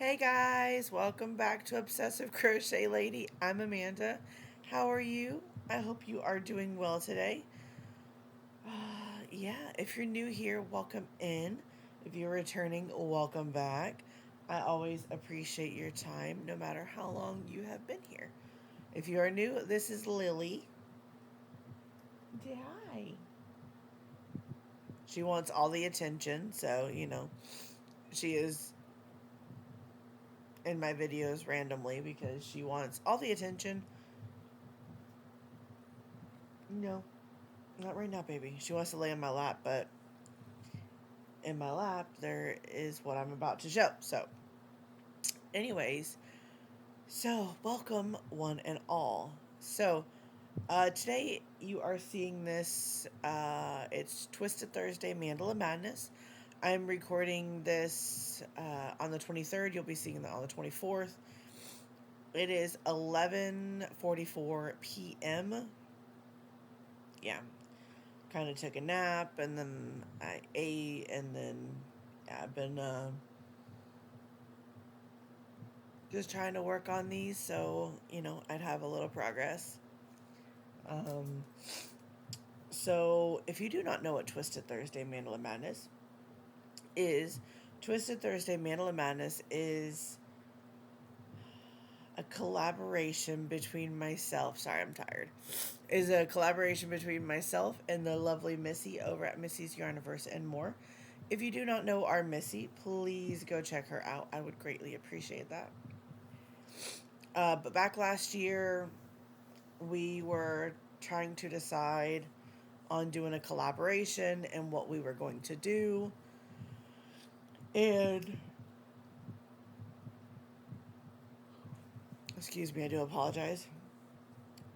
Hey guys, welcome back to Obsessive Crochet Lady. I'm Amanda. How are you? I hope you are doing well today. If you're new here, welcome in. If you're returning, welcome back. I always appreciate your time, no matter how long you have been here. If you are new, this is Lily. Say hi. She wants all the attention, so, she is in my videos randomly because she wants all the attention. No, not right now, baby. She wants to lay in my lap, but in my lap there is what I'm about to show. So, anyways, welcome one and all. Today you are seeing this. It's Twisted Thursday Mandala Madness. I'm recording this on the 23rd. You'll be seeing that on the 24th. It is 11:44 p.m. Yeah, kind of took a nap and then I ate and then I've been just trying to work on these so I'd have a little progress. Um, if you do not know what Twisted Thursday Mandala Madness is, Twisted Thursday Mandala Madness is a collaboration between myself. Sorry, I'm tired. Is a collaboration between myself and the lovely Missy over at Missy's Yarniverse and More. If you do not know our Missy, please go check her out. I would greatly appreciate that. But back last year, we were trying to decide on doing a collaboration and what we were going to do. And, excuse me, I do apologize.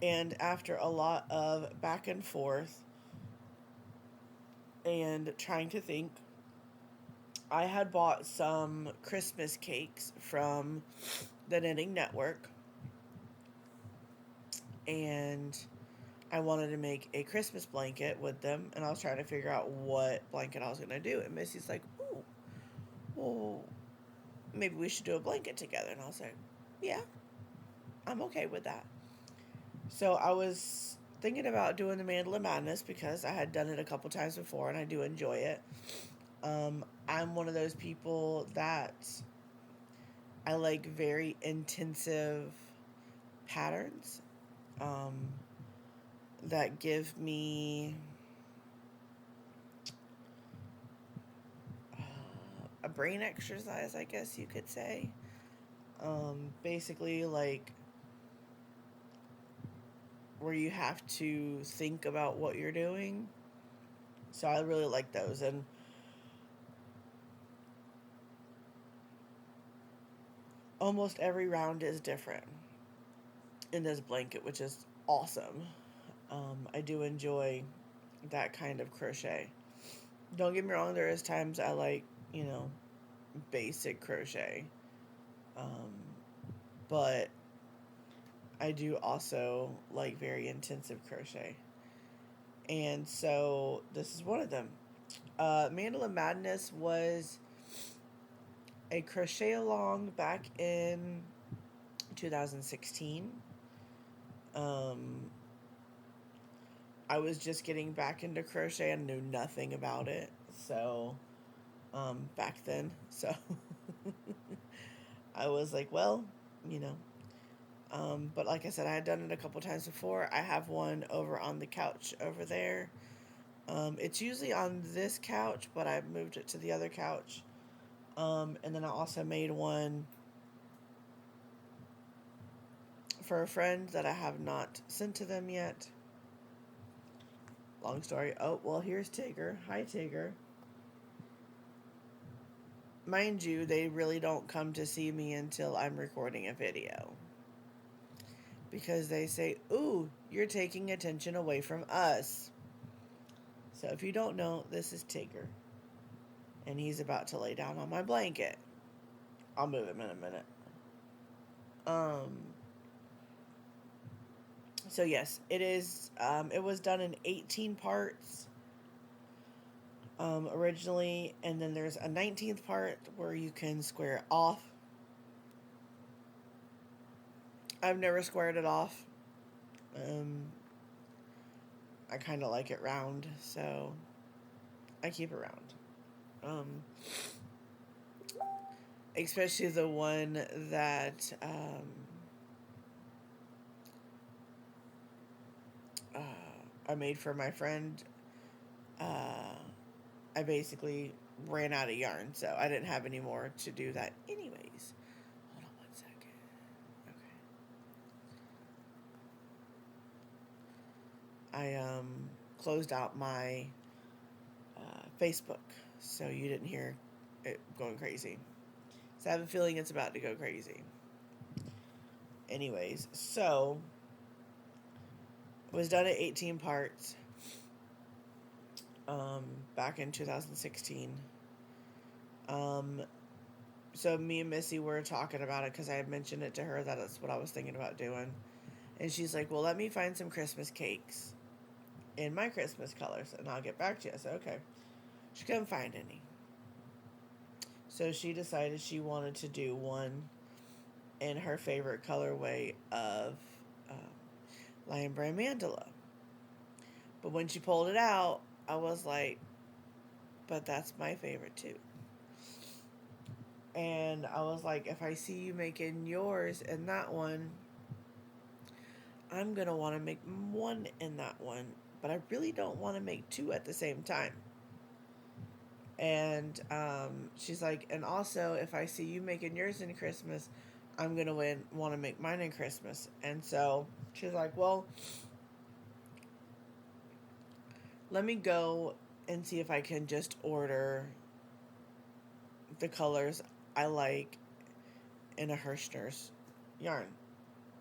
And after a lot of back and forth and trying to think, I had bought some Christmas cakes from the Knitting Network. And I wanted to make a Christmas blanket with them. And I was trying to figure out what blanket I was going to do. And Missy's like, ooh, well, maybe we should do a blanket together. And I was like, yeah, I'm okay with that. So I was thinking about doing the Mandala Madness because I had done it a couple times before and I do enjoy it. I'm one of those people that I like very intensive patterns that give me a brain exercise, I guess you could say. Basically, like where you have to think about what you're doing. So I really like those. And almost every round is different in this blanket, which is awesome. I do enjoy that kind of crochet. Don't get me wrong, there is times I like, basic crochet. Um, but I do also like very intensive crochet. And so this is one of them. Mandala Madness was a crochet along back in 2016. Um, I was just getting back into crochet and knew nothing about it. So, back then. So, I was like, well, you know. But like I said, I had done it a couple times before. I have one over on the couch over there. It's usually on this couch, but I moved it to the other couch. And then I also made one for a friend that I have not sent to them yet. Long story. Oh, well, here's Tigger. Hi, Tigger. Mind you, they really don't come to see me until I'm recording a video. Because they say, ooh, you're taking attention away from us. So if you don't know, this is Tigger. And he's about to lay down on my blanket. I'll move him in a minute. So yes, it is. It was done in 18 parts originally, and then there's a 19th part where you can square it off. I've never squared it off. Um, I kind of like it round, so I keep it round. Um, Especially the one that uh, I made for my friend. Uh, I basically ran out of yarn, so I didn't have any more to do that anyways. Hold on 1 second. Okay. I closed out my Facebook, so you didn't hear it going crazy. So I have a feeling it's about to go crazy. Anyways, so it was done at 18 parts um, back in 2016. Um, so me and Missy were talking about it because I had mentioned it to her that that's what I was thinking about doing. And she's like, well, let me find some Christmas cakes in my Christmas colors and I'll get back to you. I said, okay. She couldn't find any. So she decided she wanted to do one in her favorite colorway of Lion Brand Mandala. But when she pulled it out, I was like, but that's my favorite too. And I was like, if I see you making yours in that one, I'm going to want to make one in that one. But I really don't want to make two at the same time. And she's like, and also, if I see you making yours in Christmas, I'm going to want to make mine in Christmas. And so she's like, well, let me go and see if I can just order the colors I like in a Hirschner's yarn.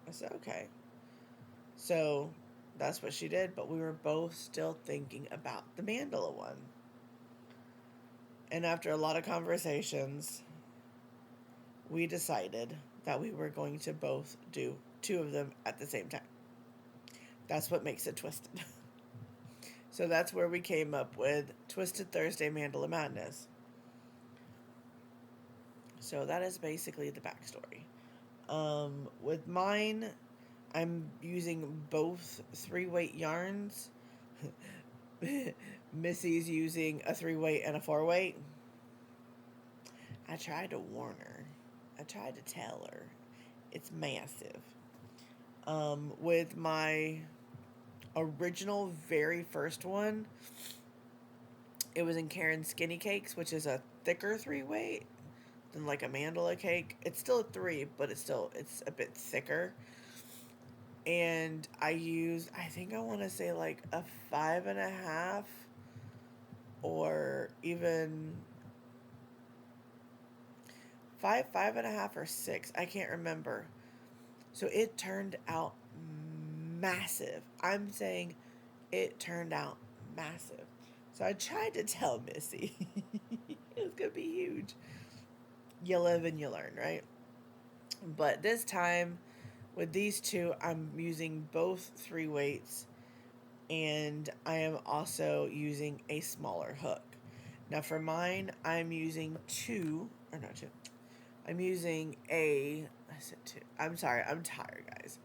I said, okay. So that's what she did, but we were both still thinking about the Mandala one. And after a lot of conversations, we decided that we were going to both do two of them at the same time. That's what makes it Twisted. So that's where we came up with Twisted Thursday Mandala Madness. So that is basically the backstory. With mine, I'm using both 3-weight yarns. Missy's using a 3-weight and a 4-weight. I tried to warn her. I tried to tell her. It's massive. With my original very first one, it was in Karen's Skinny Cakes, which is a thicker 3-weight than like a Mandala cake. It's still a 3, but it's a bit thicker. And I used, I think I want to say like a 5.5 or even 5.5 or 6. I can't remember. So it turned out massive. I'm saying it turned out massive. So I tried to tell Missy it was going to be huge. You live and you learn, right? But this time with these two, I'm using both 3 weights and I am also using a smaller hook. Now for mine, I'm using I'm using I said 2. I'm sorry, I'm tired, guys.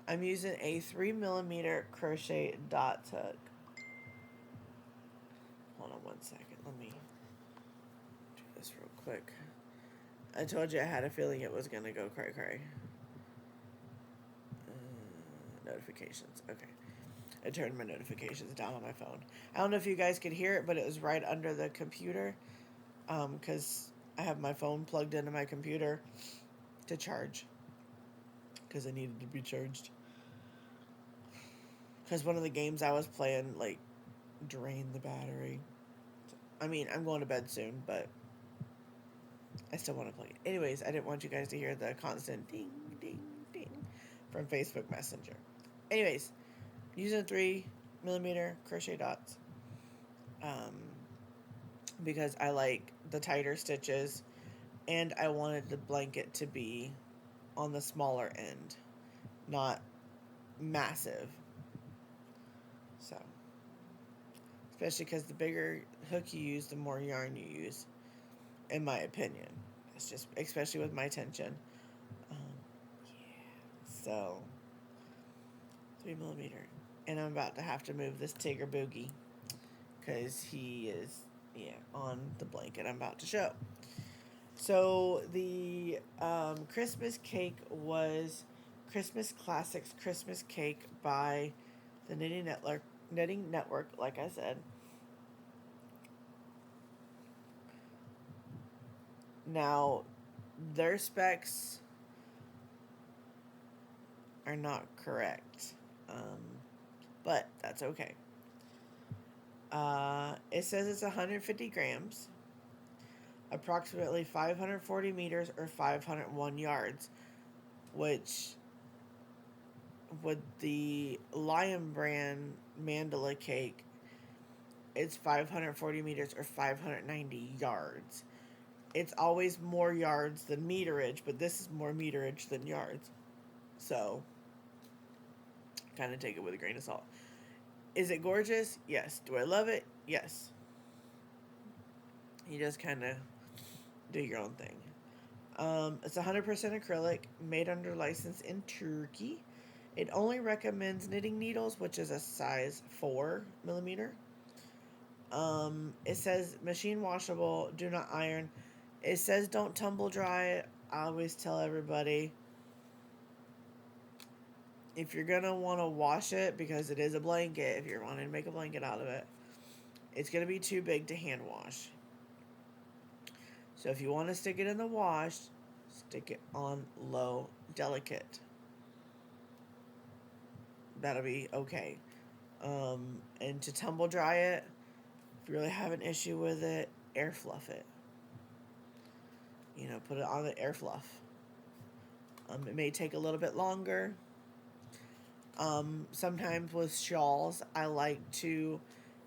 I'm using a 3mm crochet dots hook. Hold on 1 second. Let me do this real quick. I told you I had a feeling it was going to go cray-cray. Notifications. Okay. I turned my notifications down on my phone. I don't know if you guys could hear it, but it was right under the computer. Because I have my phone plugged into my computer to charge. Because I needed to be charged. Because one of the games I was playing, like, drained the battery. I mean, I'm going to bed soon, but I still want to play it. Anyways, I didn't want you guys to hear the constant ding, ding, ding from Facebook Messenger. Anyways, using 3mm crochet dots. Because I like the tighter stitches and I wanted the blanket to be on the smaller end, not massive. So, especially because the bigger hook you use, the more yarn you use, in my opinion. It's just, especially with my tension. Yeah. So 3mm. And I'm about to have to move this Tigger Boogie because he is, on the blanket I'm about to show. So the Christmas cake was Christmas Classics Christmas Cake by the Knitting Network, like I said. Now, their specs are not correct, but that's okay. It says it's 150 grams, approximately 540 meters or 501 yards, which with the Lion brand Mandala cake, it's 540 meters or 590 yards. It's always more yards than meterage, but this is more meterage than yards. So, kind of take it with a grain of salt. Is it gorgeous? Yes. Do I love it? Yes. You just kind of do your own thing. It's 100% acrylic, made under license in Turkey. It only recommends knitting needles, which is a size 4mm. It says machine washable, do not iron. It says don't tumble dry it. I always tell everybody, if you're going to want to wash it, because it is a blanket, if you're wanting to make a blanket out of it, it's going to be too big to hand wash. So if you want to stick it in the wash, stick it on low, delicate. That'll be okay. And to tumble dry it, if you really have an issue with it, air fluff it. Put it on the air fluff. It may take a little bit longer. Sometimes with shawls, I like to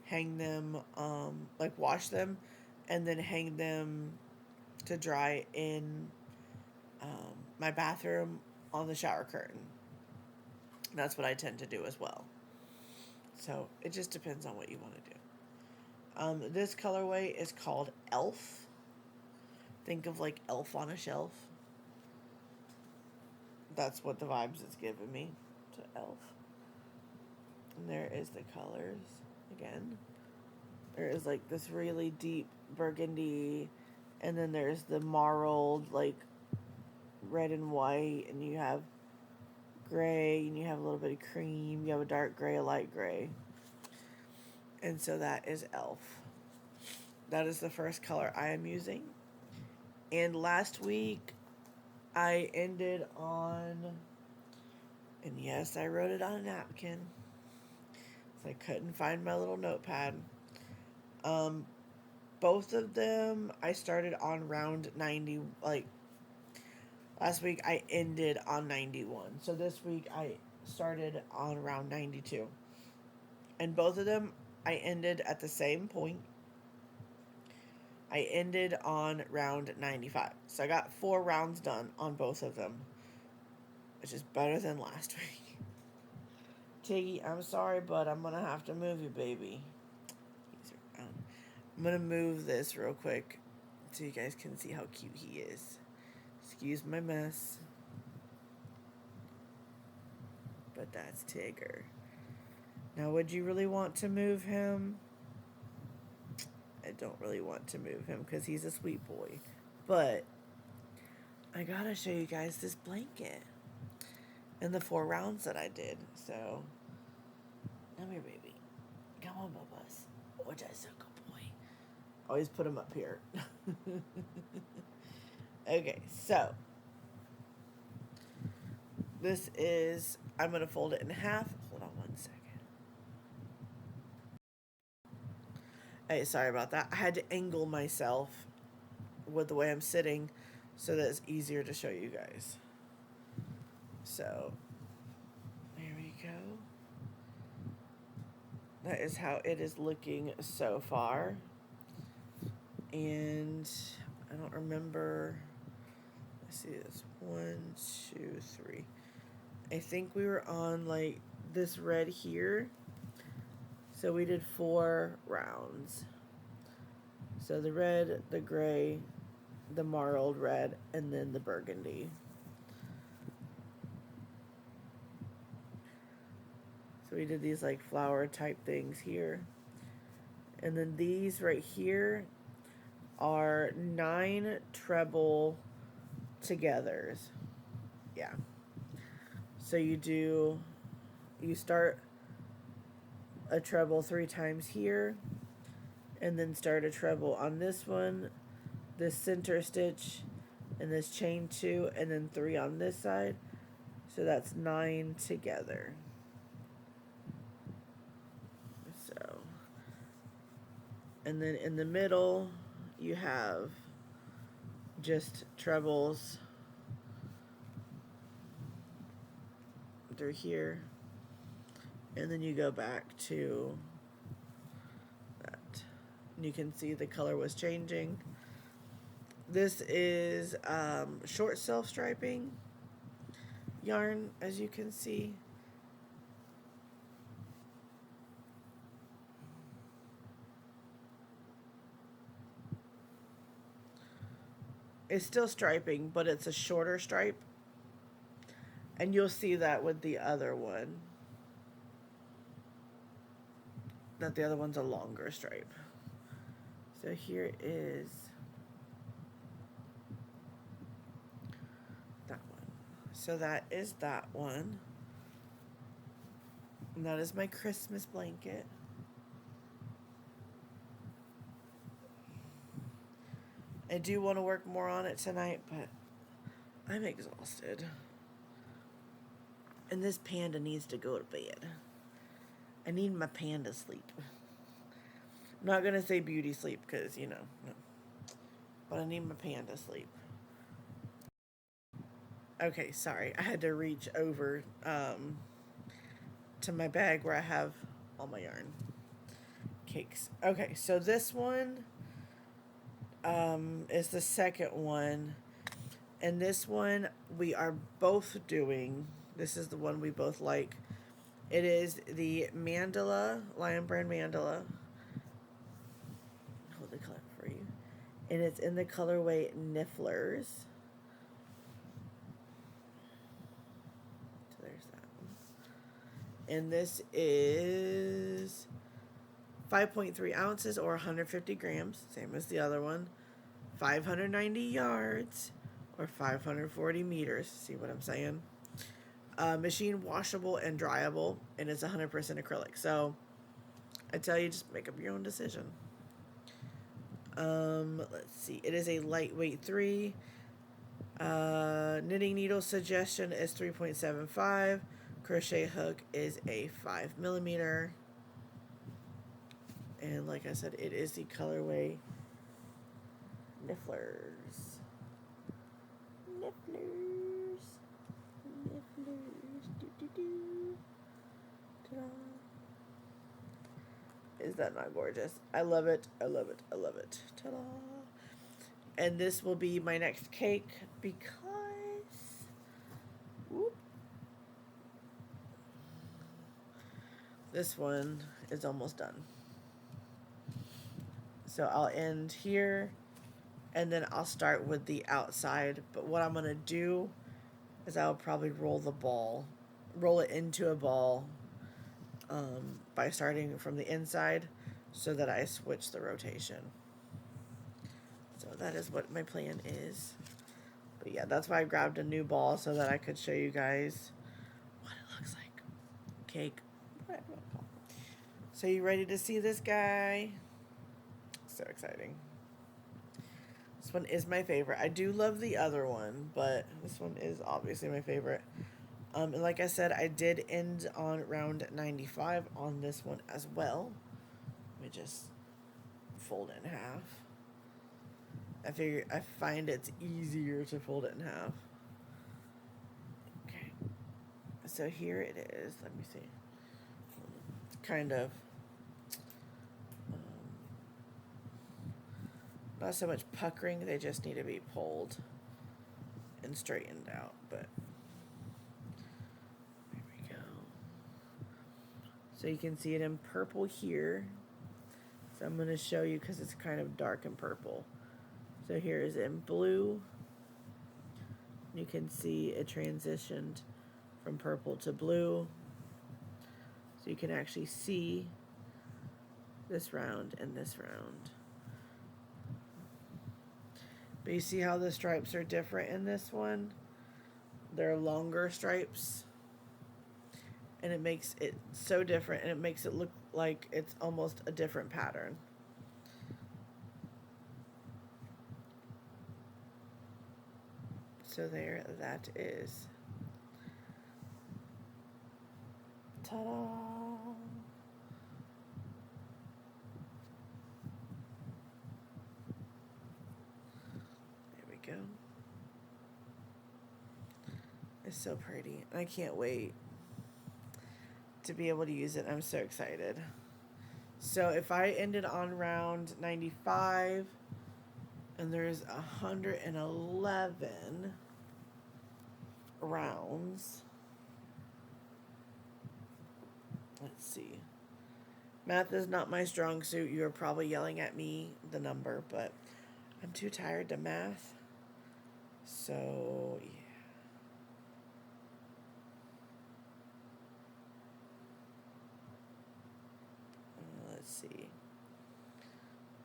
hang them, like wash them, and then hang them to dry in my bathroom on the shower curtain. That's what I tend to do as well. So it just depends on what you want to do. This colorway is called Elf. Think of like Elf on a Shelf. That's what the vibes it's giving me to Elf. And there is the colors again. There is like this really deep burgundy, and then there's the marled like red and white, and you have gray, and you have a little bit of cream, you have a dark gray, a light gray. And so that is Elf. That is the first color I am using. And last week I ended on, and yes, I wrote it on a napkin, so I couldn't find my little notepad. Both of them I started on round 90. Like last week I ended on 91, so this week I started on round 92, and both of them I ended at the same point. I ended on round 95, so I got 4 rounds done on both of them, which is better than last week. Tiggy, I'm sorry, but I'm gonna have to move you, baby. I'm gonna move this real quick so you guys can see how cute he is. Excuse my mess. But that's Tigger. Now, would you really want to move him? I don't really want to move him because he's a sweet boy. But I gotta show you guys this blanket and the 4 rounds that I did. So, come here, baby. Come on, Bubba's. Oh, that's a good boy. Always put him up here. Okay, so this is, I'm going to fold it in half. Hold on one second. Hey, sorry about that. I had to angle myself with the way I'm sitting so that it's easier to show you guys. So, there we go. That is how it is looking so far. And I don't remember. Let's see this. 1, 2, 3. I think we were on like this red here. So we did 4 rounds. So the red, the gray, the marled red, and then the burgundy. we did these like flower type things here. And then these right here are 9 treble togethers. Yeah. So you start a treble 3 times here, and then start a treble on this one, this center stitch, and this chain 2, and then 3 on this side. So that's 9 together. So, and then in the middle, you have just trebles through here, and then you go back to that. You can see the color was changing. This is short self-striping yarn, as you can see. It's still striping, but it's a shorter stripe. And you'll see that with the other one. That the other one's a longer stripe. So here is that one. So that is that one. And that is my Christmas blanket. I do want to work more on it tonight, but I'm exhausted. And this panda needs to go to bed. I need my panda sleep. I'm not going to say beauty sleep because, you know, no. But I need my panda sleep. Okay, sorry. I had to reach over to my bag where I have all my yarn. Cakes. Okay, so this one is the second one. And this one we are both doing. This is the one we both like. It is the Mandala, Lion Brand Mandala. Hold the color for you. And it's in the colorway Nifflers. So there's that one. And this is 5.3 ounces or 150 grams, same as the other one. 590 yards or 540 meters. See what I'm saying? Machine washable and dryable, and it's 100% acrylic. So I tell you, just make up your own decision. Let's see. It is a lightweight 3. Knitting needle suggestion is 3.75. Crochet hook is a 5mm. And like I said, it is the colorway Nifflers. Nifflers. Nifflers. Do. Ta-da. Is that not gorgeous? I love it. I love it. I love it. Ta-da. And this will be my next cake because whoop, this one is almost done. So I'll end here and then I'll start with the outside. But what I'm going to do is I'll probably roll it into a ball by starting from the inside so that I switch the rotation. So that is what my plan is. But yeah, that's why I grabbed a new ball so that I could show you guys what it looks like. Cake. So you ready to see this guy? So exciting. This one is my favorite. I do love the other one, but this one is obviously my favorite. And like I said, I did end on round 95 on this one as well. Let me just fold it in half. I find it's easier to fold it in half. Okay. So here it is. Let me see. Kind of not so much puckering, they just need to be pulled and straightened out, but there we go. So you can see it in purple here. So I'm going to show you because it's kind of dark and purple. So here is in blue. You can see it transitioned from purple to blue. So So you can actually see this round and this round. But you see how the stripes are different in this one? They're longer stripes. And it makes it so different, and it makes it look like it's almost a different pattern. So there that is. Ta-da! There we go. It's so pretty. I can't wait to be able to use it. I'm so excited. So if I ended on round 95 and there's 111 rounds, let's see. Math is not my strong suit. You're probably yelling at me the number, but I'm too tired to math. So, yeah. Let's see.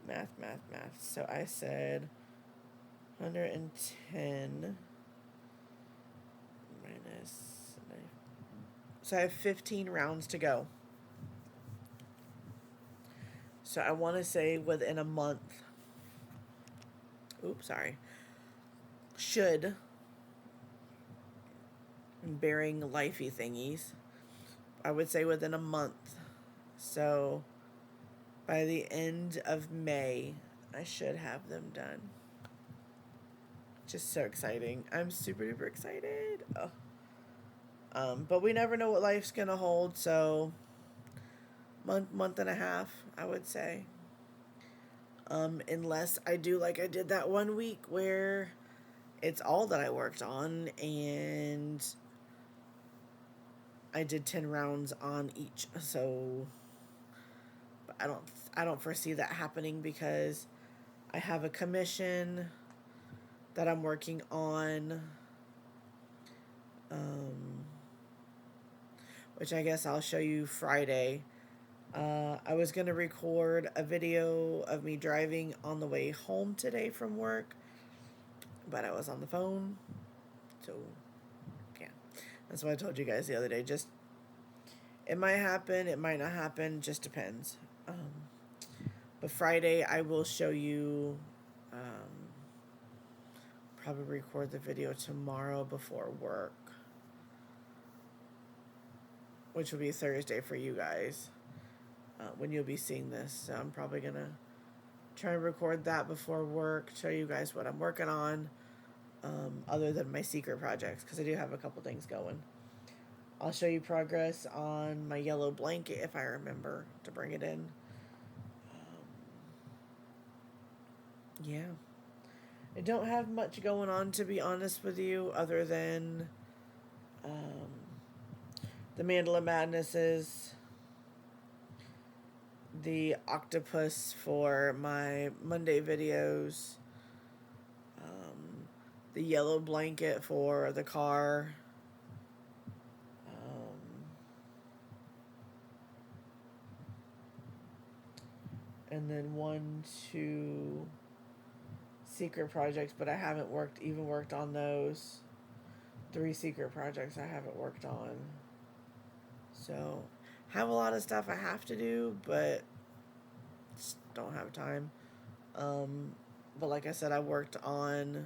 Math. So I said 110 minus 9. So I have 15 rounds to go. So I want to say within a month. Oops, sorry. Should, bearing lifey thingies, I would say within a month. So by the end of May, I should have them done. Just so exciting. I'm super duper excited. Oh. But we never know what life's gonna hold, so month and a half, I would say. Unless I do like I did that one week where it's all that I worked on and I did 10 rounds on each. So but I don't foresee that happening because I have a commission that I'm working on, which I guess I'll show you Friday. I was going to record a video of me driving on the way home today from work, but I was on the phone. So, yeah. That's what I told you guys the other day. Just, it might happen, it might not happen, just depends. But Friday I will show you, probably record the video tomorrow before work, which will be Thursday for you guys, when you'll be seeing this. So I'm probably going to try and record that before work, show you guys what I'm working on, other than my secret projects, because I do have a couple things going. I'll show you progress on my yellow blanket if I remember to bring it in. Yeah. I don't have much going on, to be honest with you, other than the Mandala Madnesses, the octopus for my Monday videos, the yellow blanket for the car, and then 2 secret projects, but I haven't worked on those. 3 secret projects I haven't worked on. So, have a lot of stuff I have to do, but just don't have time. But like I said, I worked on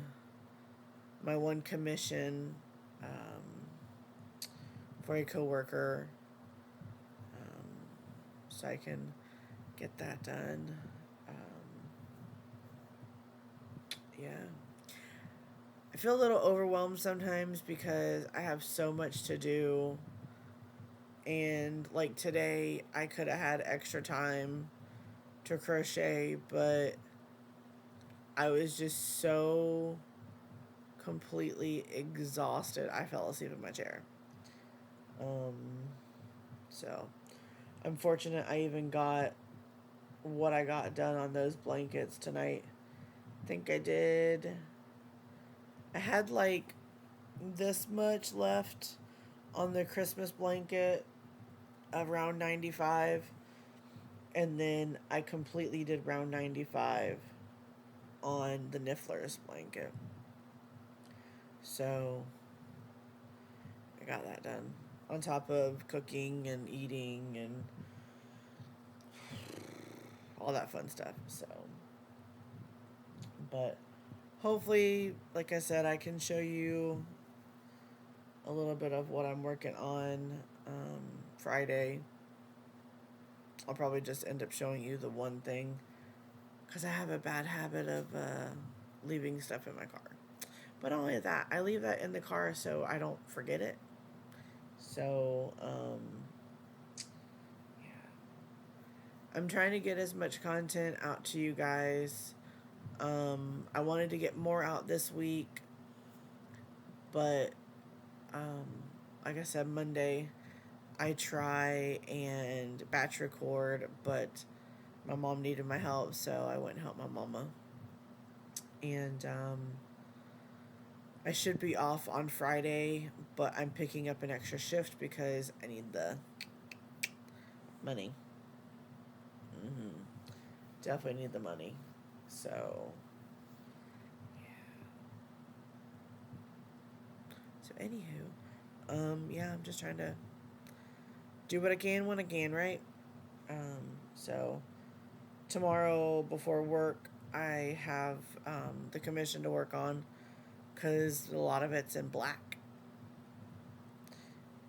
my one commission for a coworker, so I can get that done. Yeah. I feel a little overwhelmed sometimes because I have so much to do. And like today, I could have had extra time to crochet, but I was just so completely exhausted. I fell asleep in my chair. So I'm fortunate I even got what I got done on those blankets tonight. I think I had this much left on the Christmas blanket, around 95, and then I completely did round 95 on the Nifflers blanket. So I got that done. On top of cooking and eating and all that fun stuff. So, but hopefully, like I said, I can show you a little bit of what I'm working on Friday. I'll probably just end up showing you the one thing because I have a bad habit of leaving stuff in my car. But not only that, I leave that in the car so I don't forget it. So, yeah. I'm trying to get as much content out to you guys. I wanted to get more out this week, but like I said, Monday I try and batch record, but my mom needed my help, so I went and helped my mama. And I should be off on Friday, but I'm picking up an extra shift because I need the money. Definitely need the money. So, yeah. So, anywho, yeah, I'm just trying to do what I can when I can, right? So, tomorrow before work, I have the commission to work on because a lot of it's in black.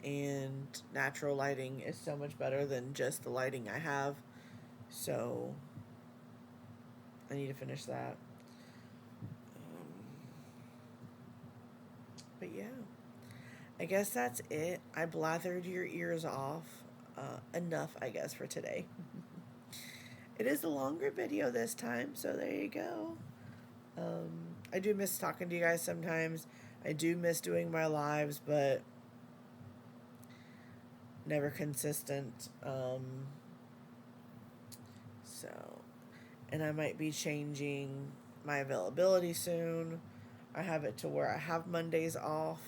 And natural lighting is so much better than just the lighting I have. So, I need to finish that. But yeah, I guess that's it. I blathered your ears off enough, I guess, for today. It is a longer video this time, so there you go. I do miss talking to you guys sometimes. I do miss doing my lives, but never consistent. So, and I might be changing my availability soon. I have it to where I have Mondays off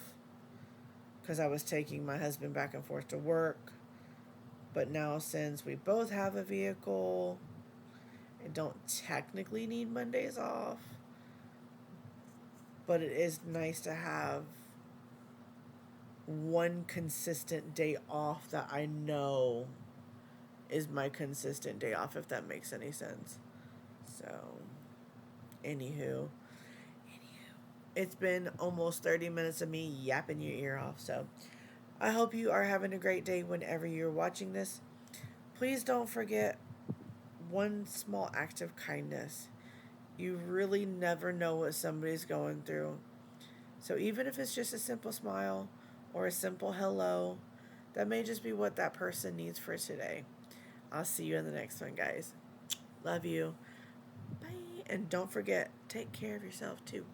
because I was taking my husband back and forth to work. But now, since we both have a vehicle, I don't technically need Mondays off. But it is nice to have one consistent day off that I know is my consistent day off, if that makes any sense. So, anywho, it's been almost 30 minutes of me yapping your ear off. So, I hope you are having a great day whenever you're watching this. Please don't forget one small act of kindness. You really never know what somebody's going through. So even if it's just a simple smile or a simple hello, that may just be what that person needs for today. I'll see you in the next one, guys. Love you. Bye. And don't forget, take care of yourself too.